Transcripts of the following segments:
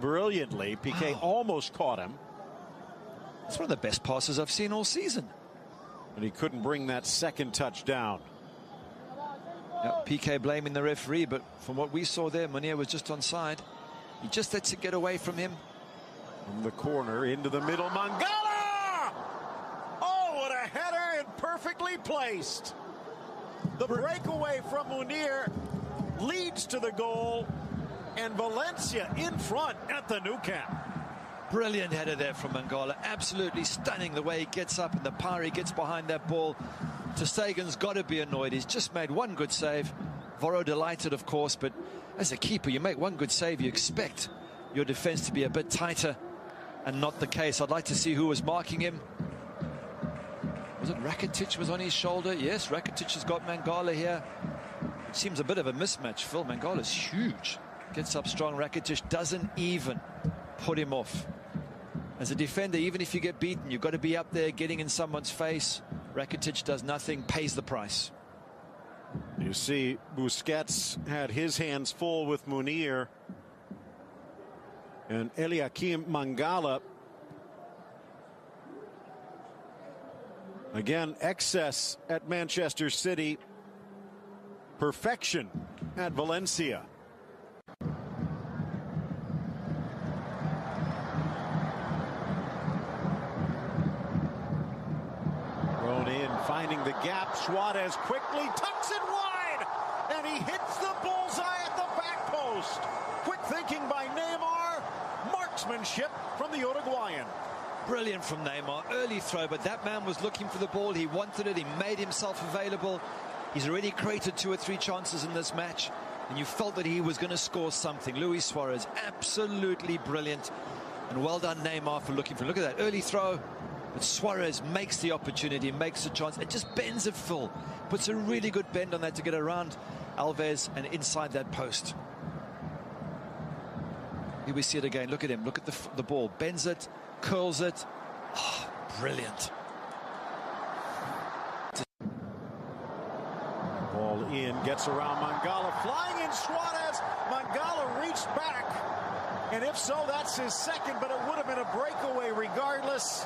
brilliantly. Piqué almost caught him. It's one of the best passes I've seen all season. But he couldn't bring that second touch down. Yep, Piqué blaming the referee, but from what we saw there, Munir was just onside. He just lets it get away from him. From the corner into the middle, Mangala! Oh, what a header, and perfectly placed. The breakaway from Munir leads to the goal, and Valencia in front at the Nou Camp. Brilliant header there from Mangala. Absolutely stunning the way he gets up and the power he gets behind that ball. Ter Stegen's got to be annoyed. He's just made one good save. Voro delighted, of course, but as a keeper, you make one good save, you expect your defense to be a bit tighter, and not the case. I'd like to see who was marking him. Was it Rakitic was on his shoulder? Yes, Rakitic has got Mangala here. It seems a bit of a mismatch, Phil. Mangala's huge. Gets up strong. Rakitic doesn't even put him off. As a defender, even if you get beaten, you've got to be up there getting in someone's face. Rakitic does nothing, pays the price. You see, Busquets had his hands full with Munir. And Eliakim Mangala, again, excess at Manchester City, perfection at Valencia. Thrown in, finding the gap. Suarez quickly tucks it wide, and he hits the bullseye at the back post. Quick thinking by Neymar, marksmanship from the Uruguayan. Brilliant from Neymar, early throw, but that man was looking for the ball. He wanted it, he made himself available. He's already created 2 or 3 chances in this match, and you felt that he was going to score something. Luis Suarez, absolutely brilliant, and well done Neymar for looking for. Look at that early throw, but Suarez makes the opportunity, makes the chance. It just bends it full, puts a really good bend on that to get around Alves and inside that post. Here we see it again. Look at him, look at the ball, bends it, curls it. Oh, brilliant. Ball in, gets around Mangala, flying in Suarez. Mangala reached back, and if so, that's his second, but it would have been a breakaway regardless.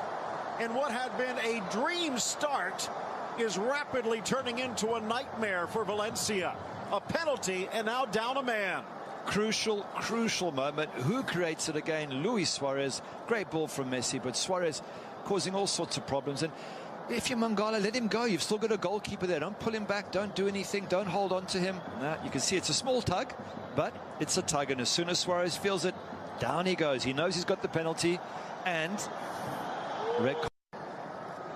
And what had been a dream start is rapidly turning into a nightmare for Valencia. A penalty, and now down a man. Crucial moment. Who creates it again? Luis Suarez. Great ball from Messi, but Suarez causing all sorts of problems. And if you're Mangala, let him go. You've still got a goalkeeper there. Don't pull him back. Don't do anything. Don't hold on to him. You can see it's a small tug, but it's a tug. And as soon as Suarez feels it, down he goes. He knows he's got the penalty. And red card.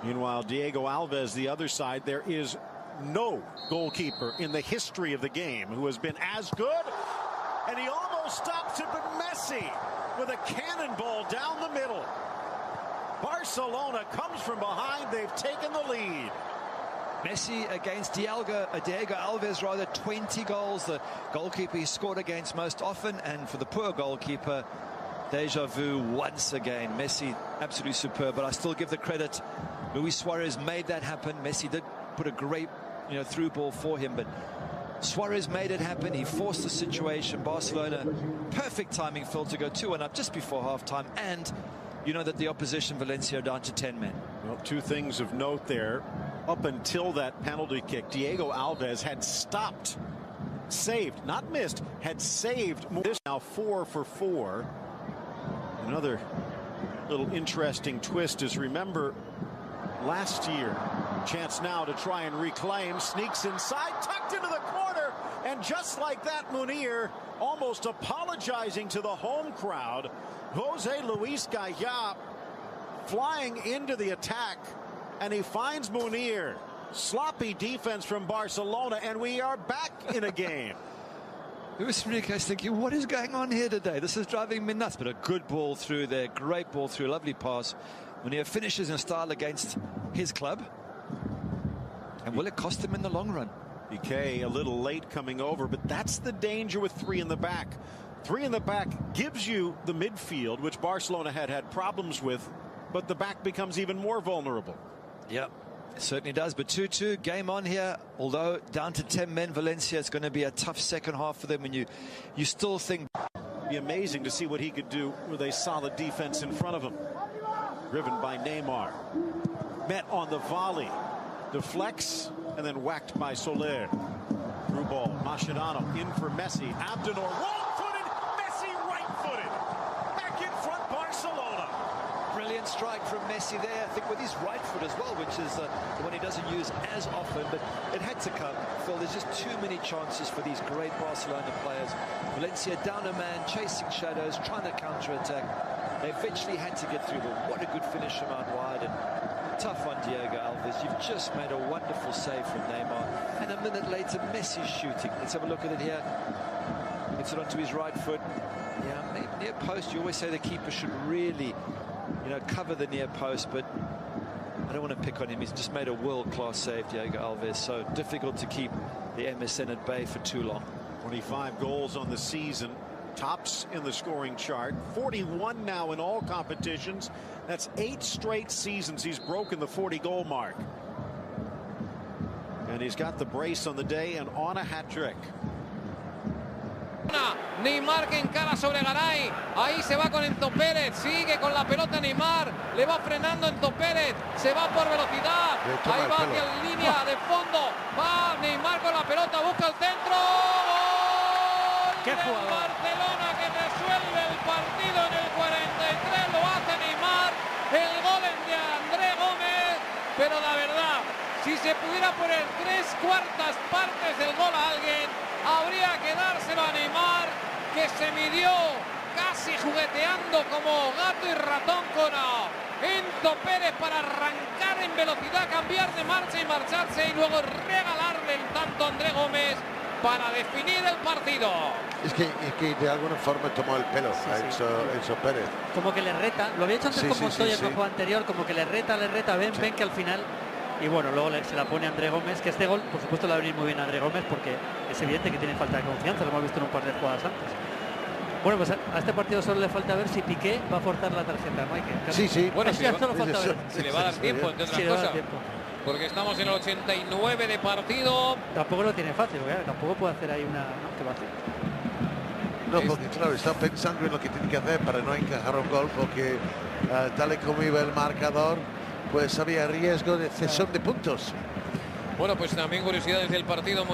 Meanwhile, Diego Alves, the other side, there is no goalkeeper in the history of the game who has been as good. And he almost stops it, but Messi with a cannonball down the middle. Barcelona comes from behind. They've taken the lead. Messi against Diego Alves, rather, 20 goals. The goalkeeper he scored against most often. And for the poor goalkeeper, deja vu once again. Messi, absolutely superb. But I still give the credit. Luis Suarez made that happen. Messi did put a great, through ball for him. But Suarez made it happen. He forced the situation. Barcelona, perfect timing, Phil, to go 2-1 up just before halftime. And you know that the opposition, Valencia, are down to 10 men. Well, 2 things of note there. Up until that penalty kick, Diego Alves had stopped, saved, not missed, had saved. This now 4 for 4. Another little interesting twist is, remember, last year, chance now to try and reclaim, sneaks inside, tucked into the corner, and just like that, Munir almost apologizing to the home crowd. Jose Luis Gaya flying into the attack, and he finds Munir. Sloppy defense from Barcelona, and we are back in a game. Luis Enriquez thinking, what is going on here today? This is driving me nuts. But a good ball through there, great ball through, lovely pass. Munir finishes in style against his club. And will it cost him in the long run? Piqué a little late coming over, but that's the danger with 3 in the back. 3 in the back gives you the midfield, which Barcelona had problems with, but the back becomes even more vulnerable. Yep, it certainly does. But 2-2, game on here. Although down to 10 men, Valencia, it's going to be a tough second half for them. And you still think, Be amazing to see what he could do with a solid defense in front of him. Driven by Neymar. Met on the volley. Deflects and then whacked by Soler. Through ball. Mascherano in for Messi. Abdenor wrong-footed. Messi right-footed. Back in front, Barcelona. Brilliant strike from Messi there, I think with his right foot as well, which is the one he doesn't use as often, but it had to come. Phil, there's just too many chances for these great Barcelona players. Valencia down a man, chasing shadows, trying to counter-attack. They eventually had to get through, but what a good finish from out wide, and tough on Diego Alves. You've just made a wonderful save from Neymar, and a minute later Messi's shooting. Let's have a look at it here. Gets it onto his right foot. Yeah, near post, you always say the keeper should really, cover the near post, but I don't want to pick on him. He's just made a world-class save, Diego Alves. So difficult to keep the MSN at bay for too long. 25 goals on the season. Tops in the scoring chart. 41 now in all competitions. That's 8 straight seasons he's broken the 40-goal mark. And he's got the brace on the day and on a hat-trick. Neymar que encara sobre Garay, ahí se va con Enzo Pérez, sigue con la pelota Neymar, le va frenando Enzo Pérez, se va por velocidad, ahí va hacia la línea de fondo, va Neymar con la pelota, busca el centro, gol del Barcelona que resuelve el partido en el 43, lo hace Neymar, el gol es de André Gómez, pero la verdad, si se pudiera poner 3/4 partes del gol a alguien, habría que dárselo a Neymar, que se midió casi jugueteando como gato y ratón con Enzo Pérez para arrancar en velocidad, cambiar de marcha y marcharse y luego regalarle el tanto a André Gómez para definir el partido. Es que de alguna forma tomó el pelo a Enzo Pérez. Como que le reta, lo había hecho antes con Montoya en el juego anterior, como que le reta, ven que al final... Y bueno, luego se la pone André Gómez, que este gol, por supuesto, le va a venir muy bien a André Gómez porque es evidente que tiene falta de confianza, lo hemos visto en un par de jugadas antes. Bueno, pues a este partido solo le falta ver si Piqué va a forzar la tarjeta, ¿no? Sí. Bueno, si solo falta ver. Si le va a dar tiempo, entre otras cosas. Porque estamos en el 89 de partido. Tampoco lo tiene fácil, porque tampoco puede hacer ahí una... ¿no? ¿Qué va a hacer? No, porque claro, está pensando en lo que tiene que hacer para no encajar un gol, porque tal y como iba el marcador, pues había riesgo de cesión de puntos. Bueno, pues también curiosidades del partido.